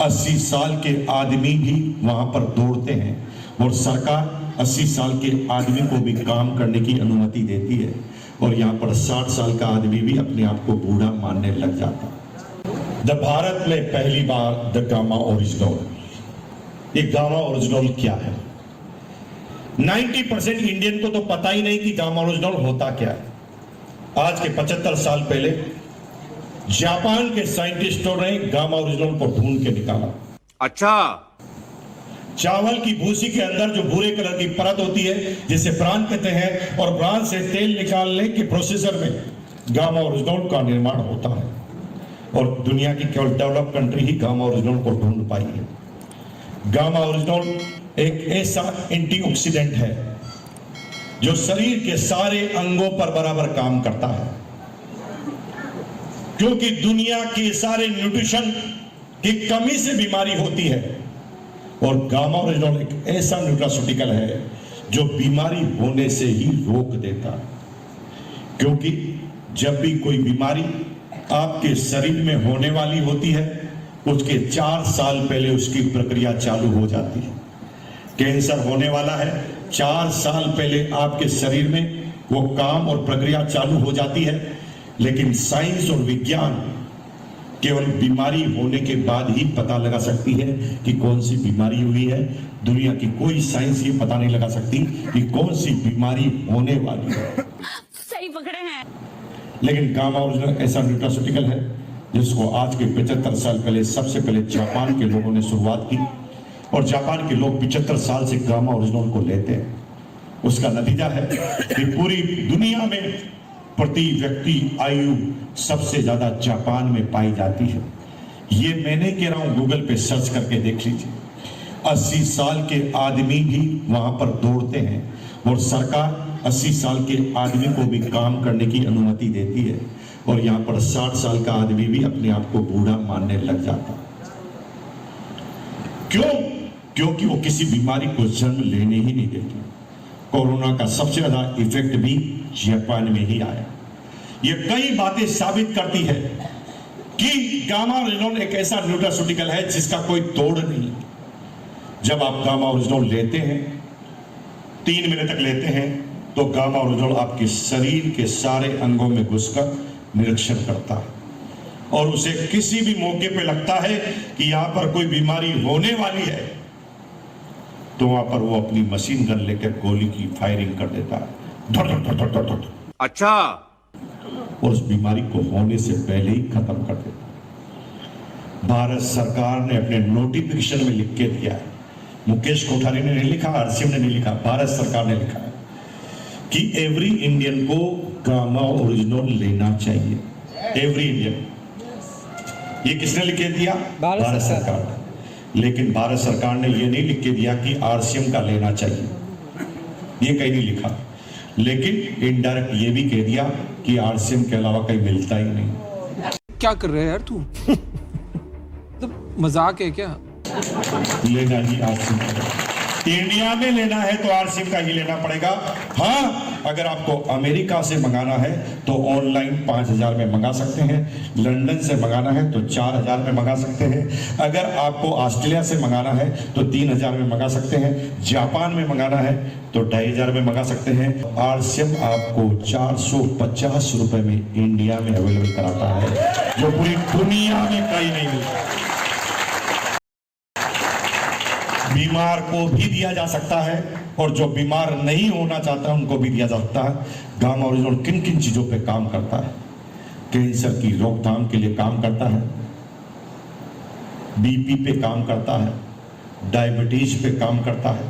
80 साल के आदमी भी वहां पर दौड़ते हैं और सरकार 80 साल के आदमी को भी काम करने की अनुमति देती है और यहाँ पर 60 साल का आदमी भी अपने आप को बूढ़ा मानने लग जाता। जब भारत में पहली बार द गामा ओरिजिनल, ये गामा ओरिजिनल क्या है? 90% इंडियन को तो पता ही नहीं कि गामा ओरिजिनल होता क्या है। आज के 75 साल पहले जापान के साइंटिस्टों ने गामा ओरिजिनल को ढूंढ के निकाला। अच्छा, चावल की भूसी के अंदर जो भूरे कलर की परत होती है जिसे ब्रान कहते हैं, और ब्रान से तेल निकालने के प्रोसेसर में गामा ओरिजिनल का निर्माण होता है और दुनिया की केवल डेवलप कंट्री ही गामा ओरिजिनल को ढूंढ पाई है। गामा ओरिजिनल एक ऐसा एंटीऑक्सीडेंट है जो शरीर के सारे अंगों पर बराबर काम करता है, क्योंकि दुनिया के सारे न्यूट्रिशन की कमी से बीमारी होती है और गामा ओरिजिनल एक ऐसा न्यूट्रास्यूटिकल है जो बीमारी होने से ही रोक देता है। क्योंकि जब भी कोई बीमारी आपके शरीर में होने वाली होती है उसके 4 साल पहले उसकी प्रक्रिया चालू हो जाती है। कैंसर होने वाला है, 4 साल पहले आपके शरीर में वो काम और प्रक्रिया चालू हो जाती है, लेकिन साइंस और विज्ञान केवल बीमारी होने के बाद ही पता लगा सकती है कि कौन सी बीमारी हुई है। दुनिया की कोई साइंस ये पता नहीं लगा सकती कि कौन सी बीमारी होने वाली है। सही पकड़े हैं। लेकिन गामा ओरिजिनल ऐसा न्यूट्रास्यूटिकल है जिसको आज के 75 साल पहले सबसे पहले जापान के लोगों ने शुरुआत की और जापान के लोग 75 साल से गामा ओरिजिनल को लेते हैं। उसका नतीजा है कि पूरी दुनिया में प्रति व्यक्ति आयु सबसे ज्यादा जापान में पाई जाती है। ये मैंने कह रहा हूं, गूगल पे सर्च करके देख लीजिए। 80 साल के आदमी भी वहां पर दौड़ते हैं और सरकार 80 साल के आदमी को भी काम करने की अनुमति देती है और यहाँ पर 60 साल का आदमी भी अपने आप को बूढ़ा मानने लग जाता। क्यों? क्योंकि वो किसी बीमारी को जन्म लेने ही नहीं देती। कोरोना का सबसे ज्यादा इफेक्ट भी जापान में ही आया। ये कई बातें साबित करती है कि गामा ओरिजिनल एक ऐसा न्यूट्रास्यूटिकल है जिसका कोई तोड़ नहीं। जब आप गामा ओरिजिनल लेते हैं, 3 महीने तक लेते हैं, तो गामा ओरिजिनल आपके शरीर के सारे अंगों में घुसकर निरीक्षण करता है और उसे किसी भी मौके पे लगता है कि यहां पर कोई बीमारी होने वाली है तो वहां पर वो अपनी मशीन गन लेकर गोली की फायरिंग कर देता है। अच्छा, और उस बीमारी को होने से पहले ही खत्म कर देता। भारत सरकार ने अपने नोटिफिकेशन में लिख के दिया है, मुकेश कोठारी ने नहीं लिखा, आरसीएम ने नहीं लिखा, भारत सरकार ने लिखा है कि एवरी इंडियन को गामा ओरिजिनल लेना चाहिए। एवरी इंडियन, ये किसने लिख के दिया? भारत सरकार ने। लेकिन भारत सरकार ने ये नहीं लिख के दिया कि आरसीएम का लेना चाहिए, ये कहीं नहीं लिखा। लेकिन इनडायरेक्ट ये भी कह दिया कि आरसीएम के अलावा कहीं मिलता ही नहीं। क्या कर रहे हैं यार तू? तो मजाक है क्या? लेना ही आरसीएम, इंडिया में लेना है तो आरसीएम का ही लेना पड़ेगा। हाँ, अगर आपको अमेरिका से मंगाना है तो ऑनलाइन 5000 में मंगा सकते हैं, लंदन से मंगाना है तो 4000 में मंगा सकते हैं, अगर आपको ऑस्ट्रेलिया से मंगाना है तो 3000 में मंगा सकते हैं, जापान में मंगाना है तो 2500 में मंगा सकते हैं। आरसीएम आपको 450 रुपए में इंडिया में अवेलेबल कराता है, जो पूरी दुनिया में कहीं नहीं मिलता। बीमार को भी दिया जा सकता है और जो बीमार नहीं होना चाहता उनको भी दिया जा सकता है। गामा ओरिजिनल किन किन चीजों पे काम करता है? कैंसर की रोकथाम के लिए काम करता है, बीपी पे काम करता है, डायबिटीज पे काम करता है,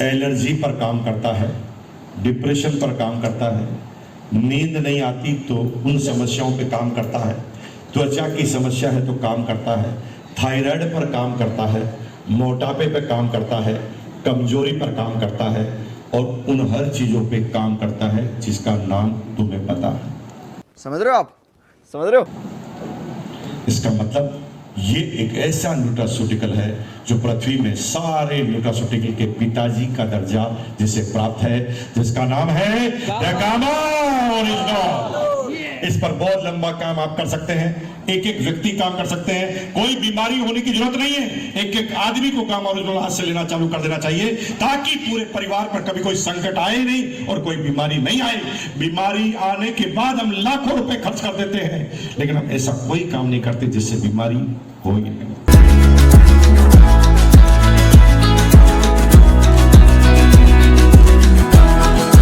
एलर्जी पर काम करता है, डिप्रेशन पर काम करता है, नींद नहीं आती तो उन समस्याओं पे काम करता है, त्वचा की समस्या है तो काम करता है, थायराइड पर काम करता है, मोटापे पर काम करता है, कमजोरी पर काम करता है और उन हर चीजों पे काम करता है जिसका नाम तुम्हें पता है। समझ रहे हो आप? समझ रहे हो? इसका मतलब ये एक ऐसा न्यूट्रास्यूटिकल है जो पृथ्वी में सारे न्यूट्रास्यूटिकल के पिताजी का दर्जा जिसे प्राप्त है, जिसका नाम है द गामा ओरिजिनल। इस पर बहुत लंबा काम आप कर सकते हैं, एक एक व्यक्ति काम कर सकते हैं, कोई बीमारी होने की जरूरत नहीं है, एक एक आदमी को काम ओरिजिनल हाथ से लेना चालू कर देना चाहिए ताकि पूरे परिवार पर कभी कोई संकट आए नहीं और कोई बीमारी नहीं आए। बीमारी आने के बाद हम लाखों रुपए खर्च कर देते हैं, लेकिन हम ऐसा कोई काम नहीं करते जिससे बीमारी हो ही नहीं।